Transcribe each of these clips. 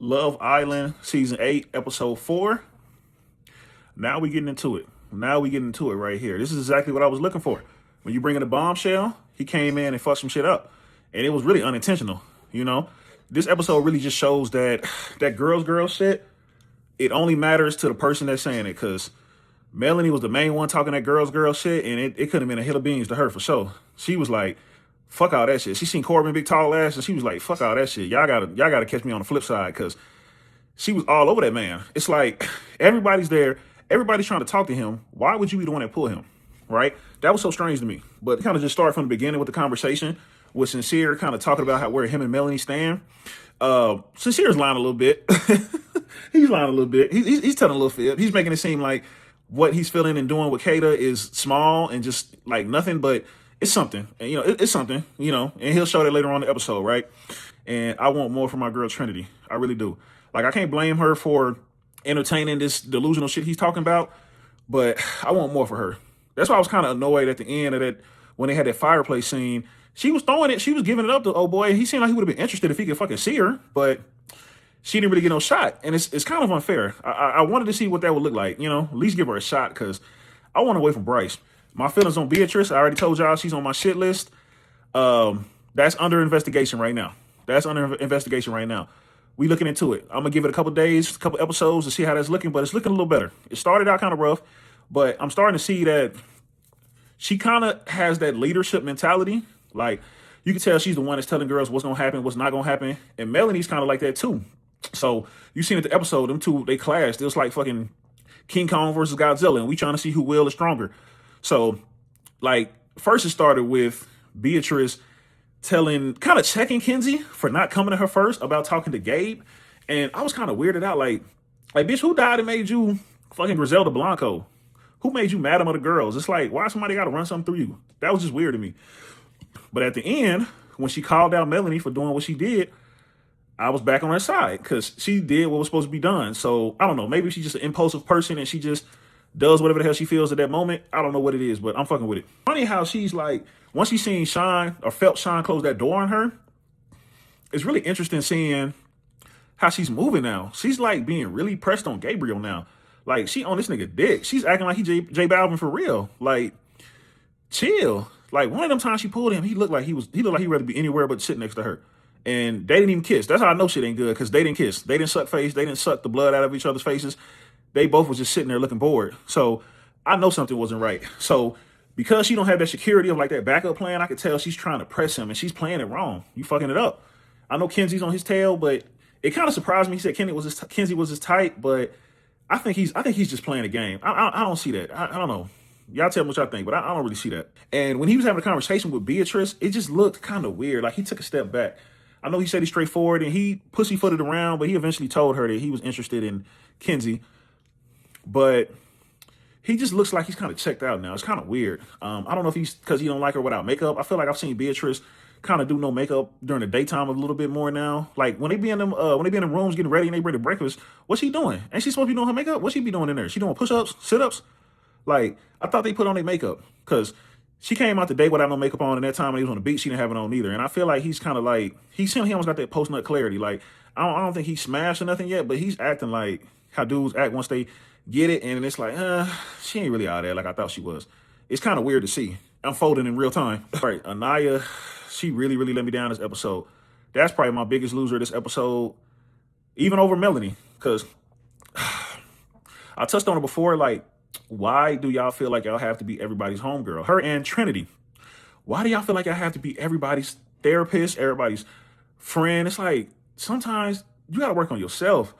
Love Island season 8, episode 4. Now we getting into it. Now we getting into it right here. This is exactly what I was looking for. When you bring in a bombshell, he came in and fucked some shit up. And it was really unintentional, you know? This episode really just shows that that girl shit, it only matters to the person that's saying it, because Melanie was the main one talking that girl shit, and it could have been a hill of beans to her for sure. She was like, fuck all that shit. She seen Corbin big tall ass, and she was like, fuck all that shit. Y'all gotta catch me on the flip side, because she was all over that man. It's like everybody's there, everybody's trying to talk to him. Why would you be the one that pull him? Right? That was so strange to me. But kind of just start from the beginning with the conversation with Sincere kind of talking about where him and Melanie stand. Sincere's lying a little bit. He's lying a little bit. He's telling a little fib. He's making it seem like what he's feeling and doing with Kata is small and just like nothing, but it's something. And, it's something, and he'll show that later on in the episode, right? And I want more from my girl Trinity. I really do. Like, I can't blame her for entertaining this delusional shit he's talking about, but I want more for her. That's why I was kind of annoyed at the end of that, when they had that fireplace scene. She was throwing it. She was giving it up to old boy. He seemed like he would have been interested if he could fucking see her, but she didn't really get no shot. And it's kind of unfair. I wanted to see what that would look like, at least give her a shot, because I want away from Bryce. My feelings on Beatrice, I already told y'all she's on my shit list. That's under investigation right now. We looking into it. I'm going to give it a couple days, a couple episodes to see how that's looking, but it's looking a little better. It started out kind of rough, but I'm starting to see that she kind of has that leadership mentality. Like, you can tell she's the one that's telling girls what's going to happen, what's not going to happen. And Melanie's kind of like that too. So you seen at the episode, them two, they clashed. It was like fucking King Kong versus Godzilla, and we trying to see who will is stronger. So, like, first it started with Beatrice kind of checking Kenzie for not coming to her first about talking to Gabe. And I was kind of weirded out, like, bitch, who died and made you fucking Griselda Blanco? Who made you Madam of the Girls? It's like, why somebody got to run something through you? That was just weird to me. But at the end, when she called out Melanie for doing what she did, I was back on her side, because she did what was supposed to be done. So, I don't know. Maybe she's just an impulsive person and she just does whatever the hell she feels at that moment. I don't know what it is, but I'm fucking with it. Funny how she's like, once she seen Sean, or felt Sean close that door on her, it's really interesting seeing how she's moving now. She's like being really pressed on Gabriel now. Like, she on this nigga dick. She's acting like he J Balvin for real. Like, chill. Like, one of them times she pulled him, he looked like he'd rather be anywhere but sit next to her. And they didn't even kiss. That's how I know shit ain't good, because they didn't kiss. They didn't suck face. They didn't suck the blood out of each other's faces. They both was just sitting there looking bored. So I know something wasn't right. So because she don't have that security of like that backup plan, I could tell she's trying to press him, and she's playing it wrong. You fucking it up. I know Kenzie's on his tail, but it kind of surprised me. He said Kenzie was his type, but I think he's just playing a game. I don't see that. I don't know. Y'all tell me what y'all think, but I don't really see that. And when he was having a conversation with Beatrice, it just looked kind of weird. Like, he took a step back. I know he said he's straightforward and he pussyfooted around, but he eventually told her that he was interested in Kenzie. But he just looks like he's kind of checked out now. It's kind of weird. I don't know if he's because he don't like her without makeup. I feel like I've seen Beatrice kind of do no makeup during the daytime a little bit more now. Like, when they be in them rooms getting ready and they bring the breakfast, what's she doing? Ain't she supposed to be doing her makeup? What's she be doing in there? She doing push-ups, sit-ups? Like, I thought they put on their makeup, because she came out the day without no makeup on, and that time when he was on the beach, she didn't have it on either. And I feel like he's kind of like, he almost got that post-nut clarity. Like, I don't think he's smashed or nothing yet, but he's acting like how dudes act once they get it, and it's like, she ain't really out there like I thought she was. It's kind of weird to see unfolding in real time. All right, Anaya, she really, really let me down this episode. That's probably my biggest loser this episode, even over Melanie, because I touched on it before, like, why do y'all feel like y'all have to be everybody's homegirl? Her and Trinity. Why do y'all feel like y'all have to be everybody's therapist, everybody's friend? It's like, sometimes you got to work on yourself.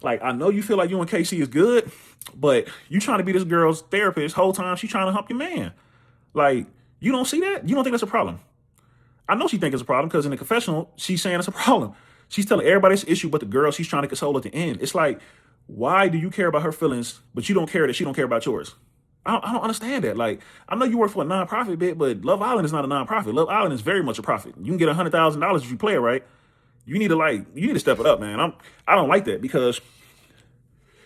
Like, I know you feel like you and Casey is good, but you trying to be this girl's therapist whole time she trying to hump your man. Like, you don't see that? You don't think that's a problem? I know she think it's a problem, because in the confessional, she's saying it's a problem. She's telling everybody it's an issue but the girl she's trying to console at the end. It's like, why do you care about her feelings, but you don't care that she don't care about yours? I don't understand that. Like, I know you work for a nonprofit bit, but Love Island is not a nonprofit. Love Island is very much a profit. You can get $100,000 if you play it right. You need to step it up, man. I don't like that, because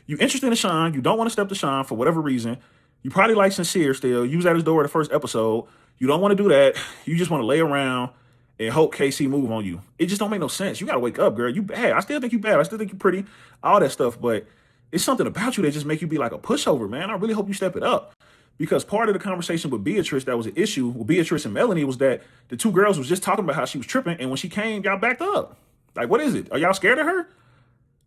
you interested in Sean. You don't want to step to Sean for whatever reason. You probably like Sincere still. You was at his door the first episode. You don't want to do that. You just want to lay around and hope KC move on you. It just don't make no sense. You gotta wake up, girl. You bad. I still think you bad. I still think you pretty. All that stuff, but it's something about you that just make you be like a pushover, man. I really hope you step it up. Because part of the conversation with Beatrice that was an issue with Beatrice and Melanie was that the two girls was just talking about how she was tripping, and when she came, y'all backed up. Like, what is it? Are y'all scared of her?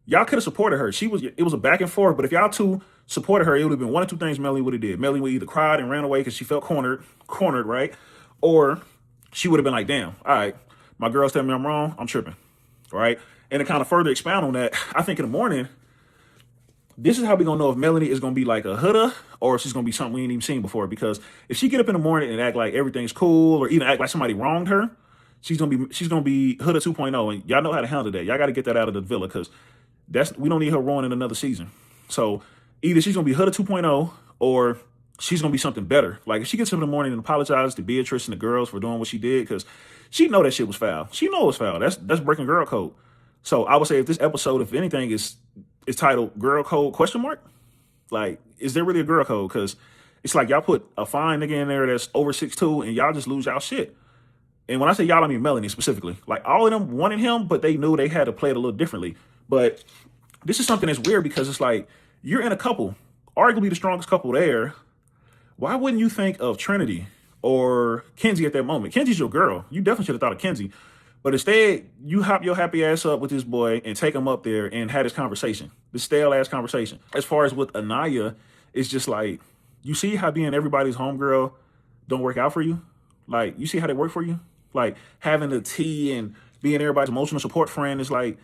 Y'all could have supported her. It was a back and forth, but if y'all two supported her, it would have been one of two things Melanie would have did. Melanie would either cried and ran away because she felt cornered, right? Or she would have been like, damn, all right, my girls tell me I'm wrong, I'm tripping, right? And to kind of further expound on that, I think in the morning, this is how we gonna know if Melanie is gonna be like a hoodah or if she's gonna be something we ain't even seen before. Because if she get up in the morning and act like everything's cool, or even act like somebody wronged her, she's gonna be hoodah 2.0, and y'all know how to handle that. Y'all got to get that out of the villa, because we don't need her ruining another season. So either she's gonna be hoodah 2.0 or she's gonna be something better. Like if she gets up in the morning and apologizes to Beatrice and the girls for doing what she did, because she know that shit was foul. She know it's foul. That's breaking girl code. So I would say if this episode, if anything, is titled Girl Code ? Like, is there really a girl code? Because it's like y'all put a fine nigga in there that's over 6'2", and y'all just lose y'all shit. And when I say y'all, I mean Melanie specifically. Like, all of them wanted him, but they knew they had to play it a little differently. But this is something that's weird, because it's like, you're in a couple, arguably the strongest couple there. Why wouldn't you think of Trinity or Kenzie at that moment? Kenzie's your girl. You definitely should have thought of Kenzie. But instead, you hop your happy ass up with this boy and take him up there and have this conversation, this stale ass conversation. As far as with Anaya, it's just like, you see how being everybody's homegirl don't work out for you? Like, you see how they work for you? Like, having the tea and being everybody's emotional support friend is like,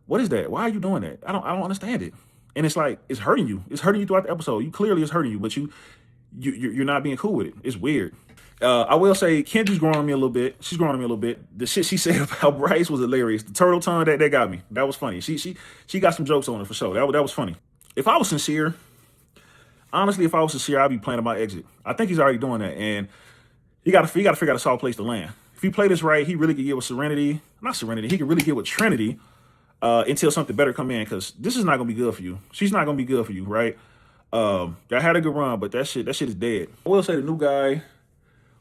what is that? Why are you doing that? I don't understand it. And it's like, it's hurting you. It's hurting you throughout the episode. You clearly it's hurting you, but you're not being cool with it. It's weird. I will say Kenzie's growing on me a little bit. She's growing on me a little bit. The shit she said about Bryce was hilarious. The turtle tongue, that got me. That was funny. She got some jokes on it for sure. That was funny. If I was sincere, honestly, I'd be planning my exit. I think he's already doing that, and he got to figure out a solid place to land. If he play this right, he really could get with Serenity. Not Serenity. He could really get with Trinity until something better come in, because this is not gonna be good for you. She's not gonna be good for you, right? Y'all had a good run, but that shit is dead. I will say the new guy,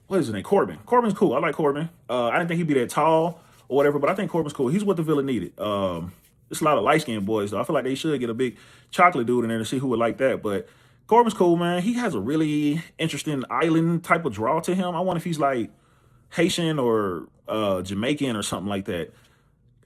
what is his name? Corbin. Corbin's cool. I like Corbin. I didn't think he'd be that tall or whatever, but I think Corbin's cool. He's what the villain needed. There's a lot of light-skinned boys, though. I feel like they should get a big chocolate dude in there to see who would like that. But Corbin's cool, man. He has a really interesting island type of draw to him. I wonder if he's like Haitian or Jamaican or something like that.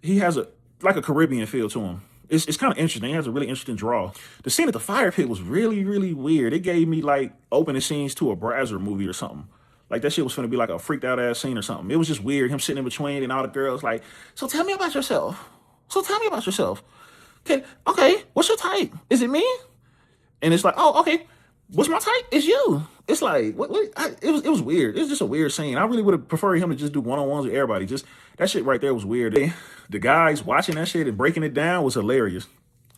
He has a Caribbean feel to him. It's kind of interesting. He has a really interesting draw. The scene at the fire pit was really, really weird. It gave me like opening scenes to a Brazzers movie or something. Like, that shit was finna be like a freaked out ass scene or something. It was just weird. Him sitting in between and all the girls like, so tell me about yourself. Okay, what's your type? Is it me? And it's like, oh, okay. What's my type? It's you. It's like, it was weird. It was just a weird scene. I really would have preferred him to just do one-on-ones with everybody. Just, that shit right there was weird. The guys watching that shit and breaking it down was hilarious.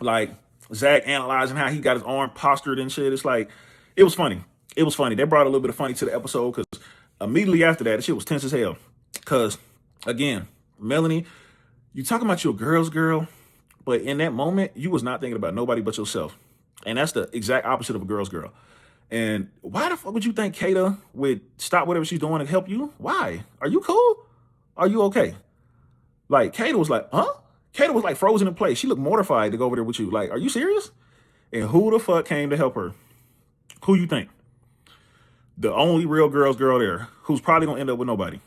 Like, Zach analyzing how he got his arm postured and shit. It's like, it was funny. It was funny. They brought a little bit of funny to the episode, because immediately after that, the shit was tense as hell. Because, again, Melanie, you talking about your girl's girl, but in that moment, you was not thinking about nobody but yourself. And that's the exact opposite of a girl's girl. And why the fuck would you think Kata would stop whatever she's doing to help you? Why? Are you cool? Are you okay? Like, Kata was like, huh? Kata was like frozen in place. She looked mortified to go over there with you. Like, are you serious? And who the fuck came to help her? Who you think? The only real girl's girl there, who's probably gonna end up with nobody.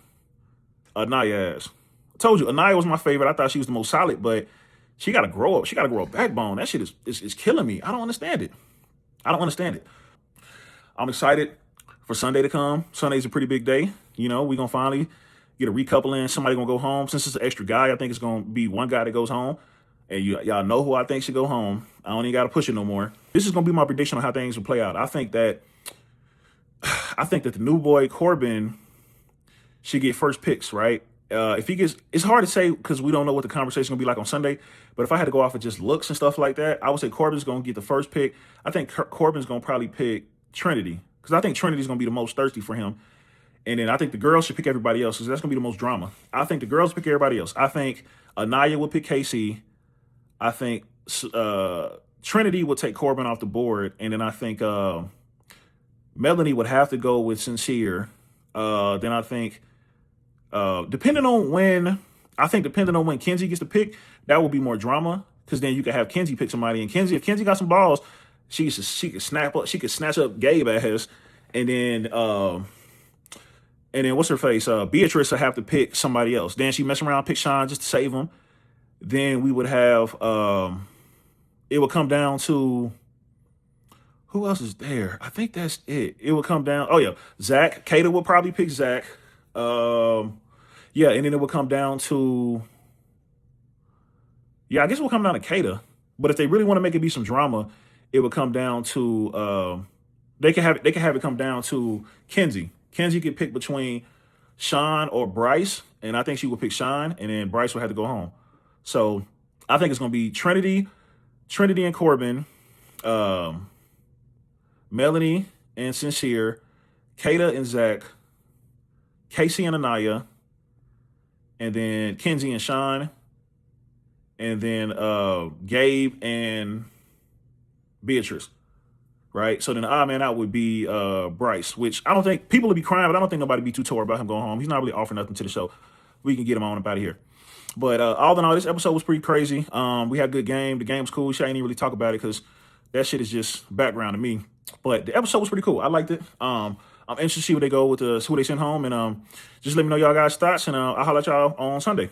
Anaya ass. I told you, Anaya was my favorite. I thought she was the most solid, but she gotta grow up. She gotta grow a backbone. That shit is killing me. I don't understand it. I'm excited for Sunday to come. Sunday's a pretty big day. You know, we're gonna finally get a recoupling. Somebody gonna go home. Since it's an extra guy, I think it's gonna be one guy that goes home. And y'all know who I think should go home. I don't even gotta push it no more. This is gonna be my prediction on how things will play out. I think that the new boy Corbin should get first picks, right? If he gets, it's hard to say because we don't know what the conversation will be like on Sunday. But if I had to go off of just looks and stuff like that, I would say Corbin's going to get the first pick. I think Corbin's going to probably pick Trinity, because I think Trinity's going to be the most thirsty for him. And then I think the girls should pick everybody else, because that's going to be the most drama. I think the girls pick everybody else. I think Anaya will pick KC. I think Trinity will take Corbin off the board. And then I think Melanie would have to go with Sincere. Then I think Depending on when, I think depending on when Kenzie gets to pick, that will be more drama. Because then you could have Kenzie pick somebody, and Kenzie, if Kenzie got some balls, she could snatch up Gabe ass, and then what's her face? Beatrice will have to pick somebody else. Then she mess around, pick Sean just to save him. Then we would have it would come down to who else is there? I think that's it. It would come down. Oh yeah, Zach. Kata would probably pick Zach. Yeah, and then it would come down to yeah. I guess it will come down to Kata. But if they really want to make it be some drama, it would come down to they can have it come down to Kenzie. Kenzie could pick between Sean or Bryce, and I think she would pick Sean, and then Bryce would have to go home. So I think it's going to be Trinity and Corbin, Melanie and Sincere, Kata and Zach, Casey and Anaya, and then Kenzie and Sean, and then Gabe and Beatrice. Right? So then the odd man out would be Bryce, which I don't think people would be crying, but I don't think nobody would be too tore about him going home. He's not really offering nothing to the show. We can get him on up out of here. But all in all, this episode was pretty crazy. We had a good game. The game was cool. I ain't even really talk about it because that shit is just background to me. But the episode was pretty cool. I liked it. I'm interested to see where they go with who they send home. And just let me know y'all guys' thoughts. And I'll holler at y'all on Sunday.